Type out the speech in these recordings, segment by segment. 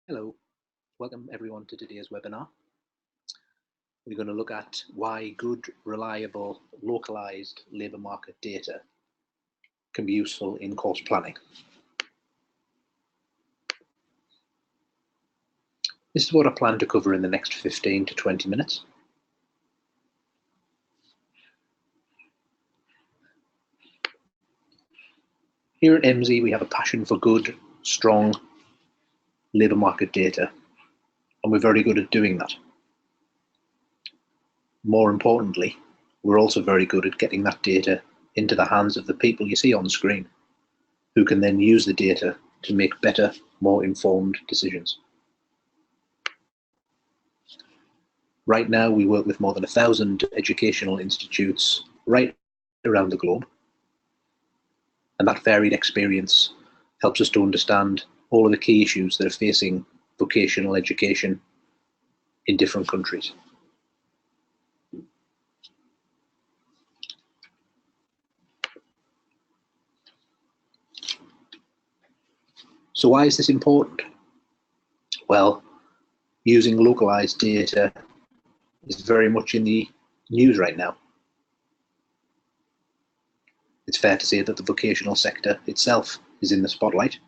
Hello, welcome everyone to today's webinar. We're going to look at why good, reliable, localized labour market data can be useful in course planning. This is what I plan to cover in the next 15 to 20 minutes. Here at Emsi, we have a passion for good, strong labour market data, and we're very good at doing that. More importantly, we're also very good at getting that data into the hands of the people you see on screen, who can then use the data to make better, more informed decisions. Right now, we work with more than 1,000 educational institutes right around the globe, and that varied experience helps us to understand all of the key issues that are facing vocational education in different countries. So why is this important? Well, using localized data is very much in the news right now. It's fair to say that the vocational sector itself is in the spotlight,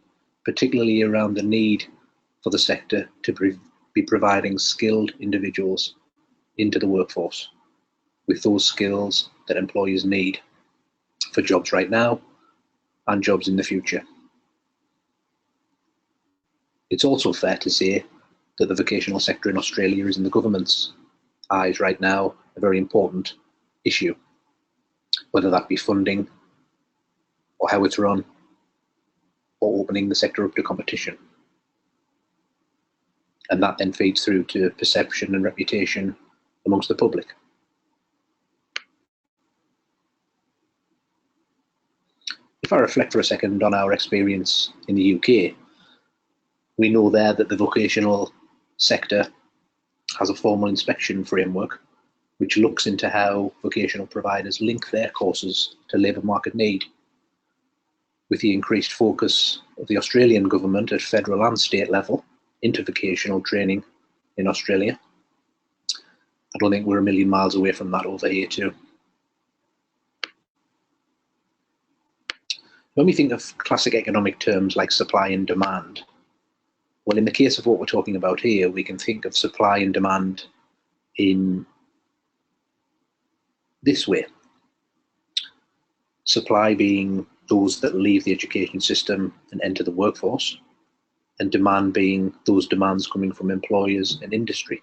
particularly around the need for the sector to be providing skilled individuals into the workforce with those skills that employers need for jobs right now and jobs in the future. It's also fair to say that the vocational sector in Australia is in the government's eyes right now a very important issue, whether that be funding or how it's run or opening the sector up to competition. And that then feeds through to perception and reputation amongst the public. If I reflect for a second on our experience in the UK, we know there that the vocational sector has a formal inspection framework which looks into how vocational providers link their courses to labour market need. With the increased focus of the Australian government at federal and state level into vocational training in Australia, I don't think we're a million miles away from that over here too. When we think of classic economic terms like supply and demand, well, in the case of what we're talking about here, we can think of supply and demand in this way. Supply being those that leave the education system and enter the workforce, and demand being those demands coming from employers and industry.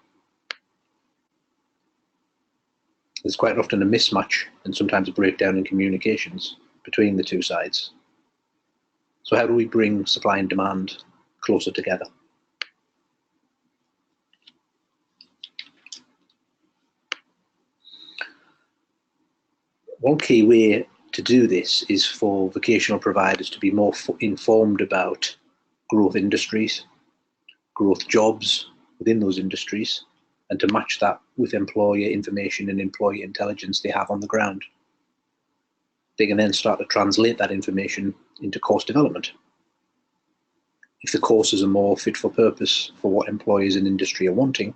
There's quite often a mismatch and sometimes a breakdown in communications between the two sides. So how do we bring supply and demand closer together? One key way to do this is for vocational providers to be more informed about growth industries, growth jobs within those industries, and to match that with employer information and employee intelligence they have on the ground. They can then start to translate that information into course development. If the courses are more fit for purpose for what employers and industry are wanting,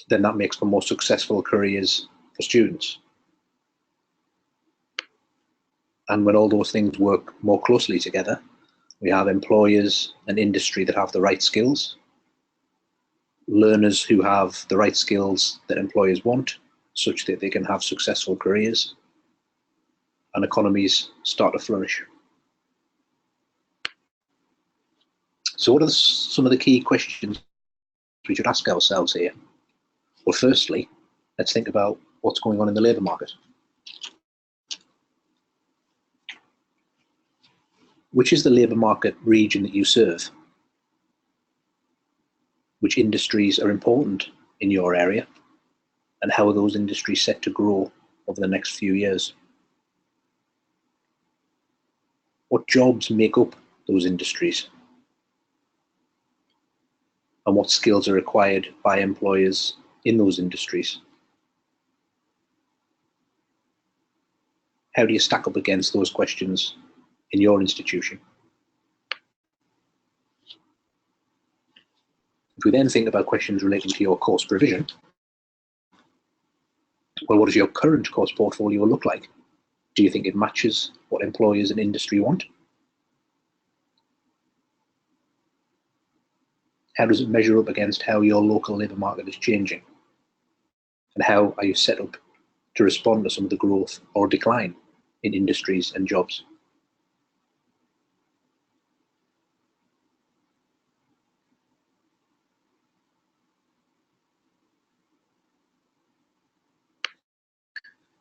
then that makes for more successful careers for students. And when all those things work more closely together, we have employers and industry that have the right skills, learners who have the right skills that employers want, such that they can have successful careers, and economies start to flourish. So what are some of the key questions we should ask ourselves here? Well, firstly, let's think about what's going on in the labour market. Which is the labour market region that you serve? Which industries are important in your area? And how are those industries set to grow over the next few years? What jobs make up those industries? And what skills are required by employers in those industries? How do you stack up against those questions in your institution? If we then think about questions relating to your course provision, well, what does your current course portfolio look like? Do you think it matches what employers and industry want? How does it measure up against how your local labour market is changing? And how are you set up to respond to some of the growth or decline in industries and jobs?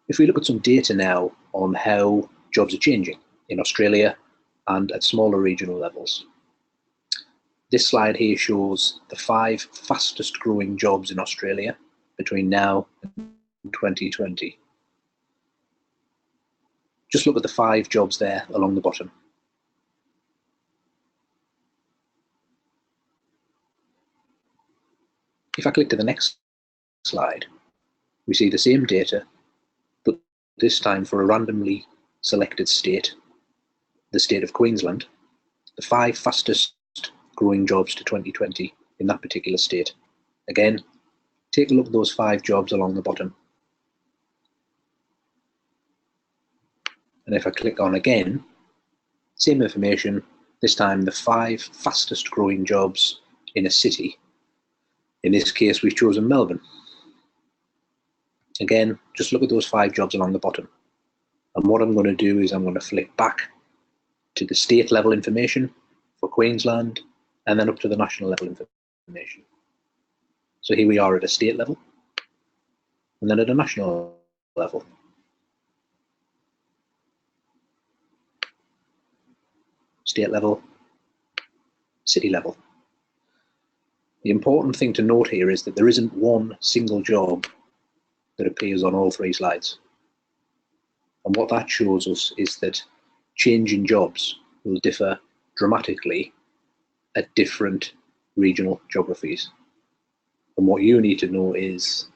If we look at some data now on how jobs are changing in Australia and at smaller regional levels, this slide here shows the 5 fastest growing jobs in Australia between now and 2020. Just look at the 5 jobs there along the bottom. If I click to the next slide, we see the same data, but this time for a randomly selected state, the state of Queensland, the 5 fastest growing jobs to 2020 in that particular state. Again, take a look at those 5 jobs along the bottom. And if I click on again, same information, this time the 5 fastest growing jobs in a city. In this case, we've chosen Melbourne. Again, just look at those 5 jobs along the bottom. And what I'm going to do is I'm going to flick back to the state level information for Queensland and then up to the national level information. So here we are at a state level and then at a national level. State level, city level. The important thing to note here is that there isn't one single job that appears on all 3 slides. And what that shows us is that change in jobs will differ dramatically at different regional geographies. And what you need to know is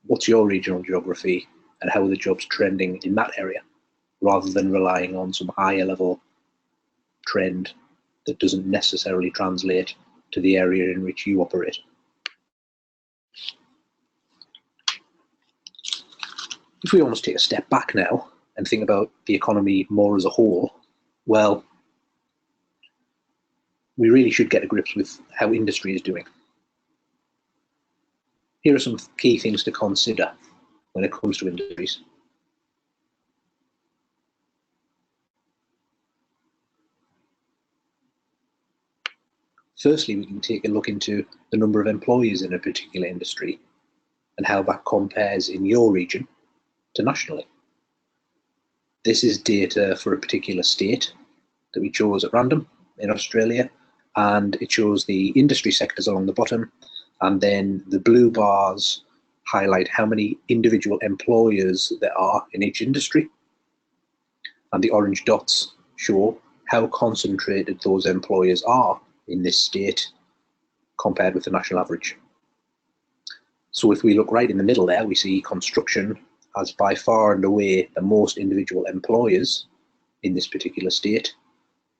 what's your regional geography and how are the jobs trending in that area, rather than relying on some higher level trend that doesn't necessarily translate to the area in which you operate. If we almost take a step back now and think about the economy more as a whole, well, we really should get to grips with how industry is doing. Here are some key things to consider when it comes to industries. Firstly, we can take a look into the number of employees in a particular industry and how that compares in your region to nationally. This is data for a particular state that we chose at random in Australia, and it shows the industry sectors along the bottom, and then the blue bars highlight how many individual employers there are in each industry, and the orange dots show how concentrated those employers are in this state compared with the national average. So if we look right in the middle there, we see construction has by far and away the most individual employers in this particular state,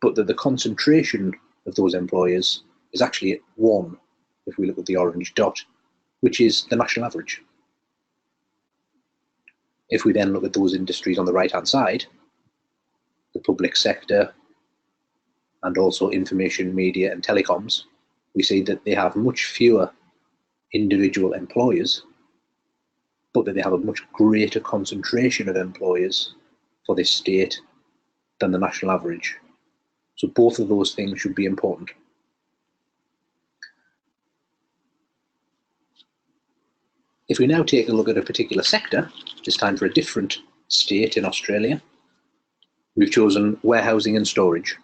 but that the concentration of those employers is actually at 1, if we look at the orange dot, which is the national average. If we then look at those industries on the right-hand side, the public sector and also information, media and telecoms, we see that they have much fewer individual employers, but that they have a much greater concentration of employers for this state than the national average. So both of those things should be important. If we now take a look at a particular sector, this time for a different state in Australia, we've chosen warehousing and storage.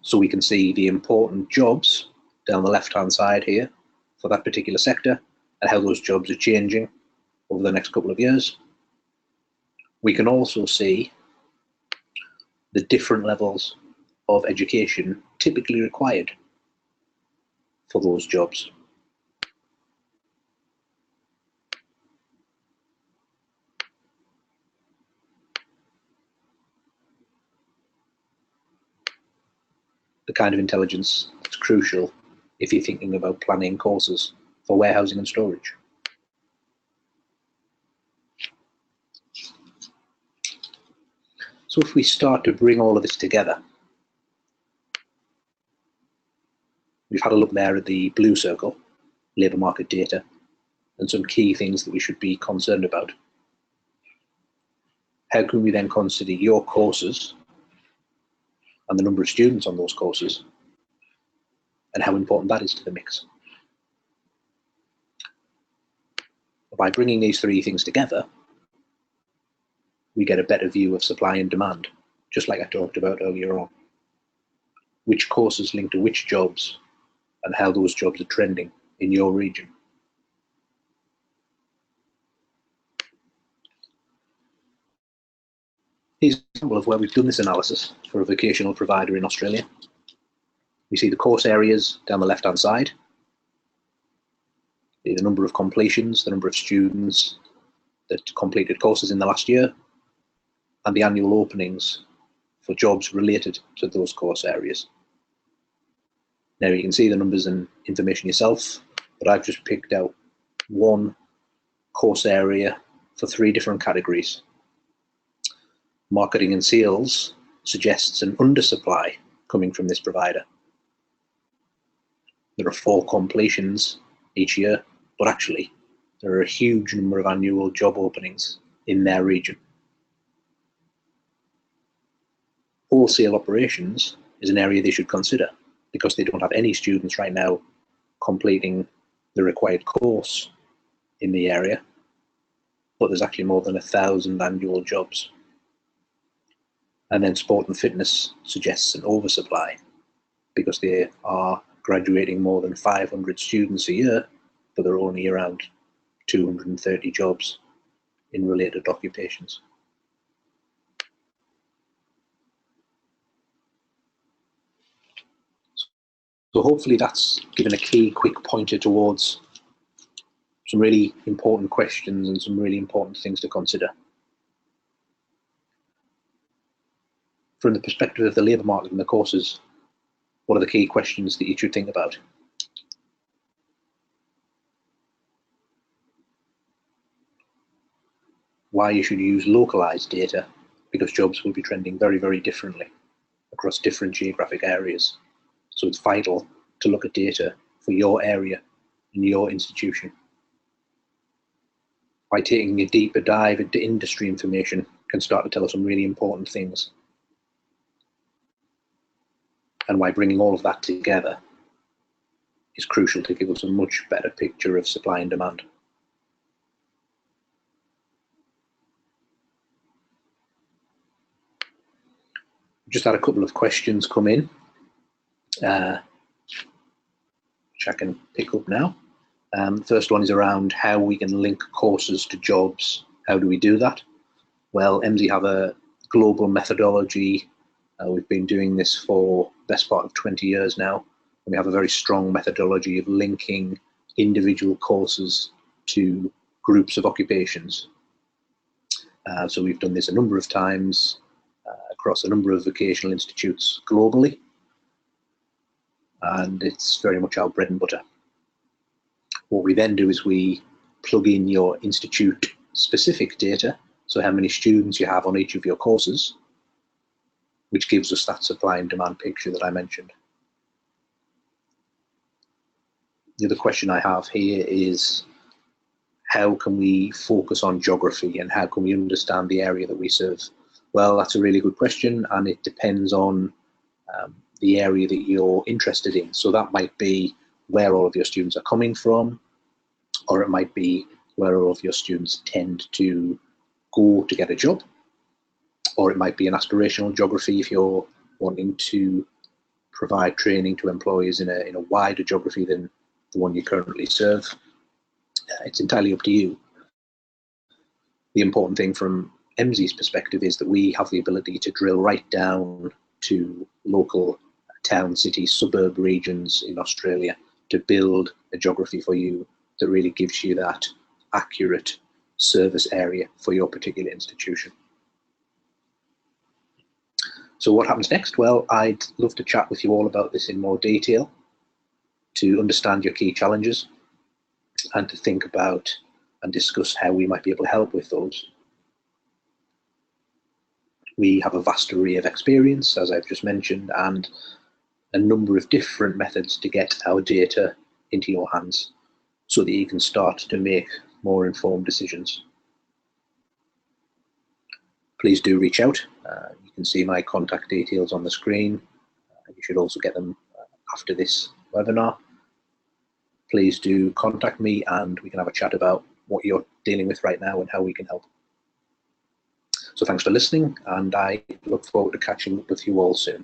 So we can see the important jobs down the left-hand side here for that particular sector and how those jobs are changing over the next couple of years. We can also see the different levels of education typically required for those jobs. The kind of intelligence that's crucial if you're thinking about planning courses for warehousing and storage. So if we start to bring all of this together, we've had a look there at the blue circle, labour market data, and some key things that we should be concerned about. How can we then consider your courses and the number of students on those courses and how important that is to the mix? By bringing these three things together, we get a better view of supply and demand, just like I talked about earlier on. Which courses link to which jobs and how those jobs are trending in your region. Here's an example of where we've done this analysis for a vocational provider in Australia. We see the course areas down the left-hand side, the number of completions, the number of students that completed courses in the last year, and the annual openings for jobs related to those course areas. Now you can see the numbers and information yourself, but I've just picked out one course area for three different categories. Marketing and sales suggests an undersupply coming from this provider. There are 4 completions each year, but actually there are a huge number of annual job openings in their region. Wholesale operations is an area they should consider because they don't have any students right now completing the required course in the area, but there's actually more than 1,000 annual jobs. And then sport and fitness suggests an oversupply because they are graduating more than 500 students a year, but there are only around 230 jobs in related occupations. So hopefully that's given a key quick pointer towards some really important questions and some really important things to consider. From the perspective of the labour market and the courses, what are the key questions that you should think about? Why you should use localised data, because jobs will be trending very, very differently across different geographic areas. So it's vital to look at data for your area and your institution. By taking a deeper dive into industry information can start to tell us some really important things. And why bringing all of that together is crucial to give us a much better picture of supply and demand. Just had a couple of questions come in, which I can pick up now. The first one is around how we can link courses to jobs. How do we do that? Well, Emsi have a global methodology. We've been doing this for the best part of 20 years now. And we have a very strong methodology of linking individual courses to groups of occupations. So we've done this a number of times across a number of vocational institutes globally. And it's very much our bread and butter. What we then do is we plug in your institute specific data, so how many students you have on each of your courses, which gives us that supply and demand picture that I mentioned. The other question I have here is, how can we focus on geography and how can we understand the area that we serve? Well, that's a really good question, and it depends on the area that you're interested in. So that might be where all of your students are coming from, or it might be where all of your students tend to go to get a job, or it might be an aspirational geography if you're wanting to provide training to employers in a wider geography than the one you currently serve. It's entirely up to you. The important thing from Emsi's perspective is that we have the ability to drill right down to local town, city, suburb regions in Australia to build a geography for you that really gives you that accurate service area for your particular institution. So what happens next? Well, I'd love to chat with you all about this in more detail. to understand your key challenges and to think about and discuss how we might be able to help with those. We have a vast array of experience, as I've just mentioned, and a number of different methods to get our data into your hands so that you can start to make more informed decisions. Please do reach out. You can see my contact details on the screen. You should also get them after this webinar. Please do contact me and we can have a chat about what you're dealing with right now and how we can help. So thanks for listening, and I look forward to catching up with you all soon.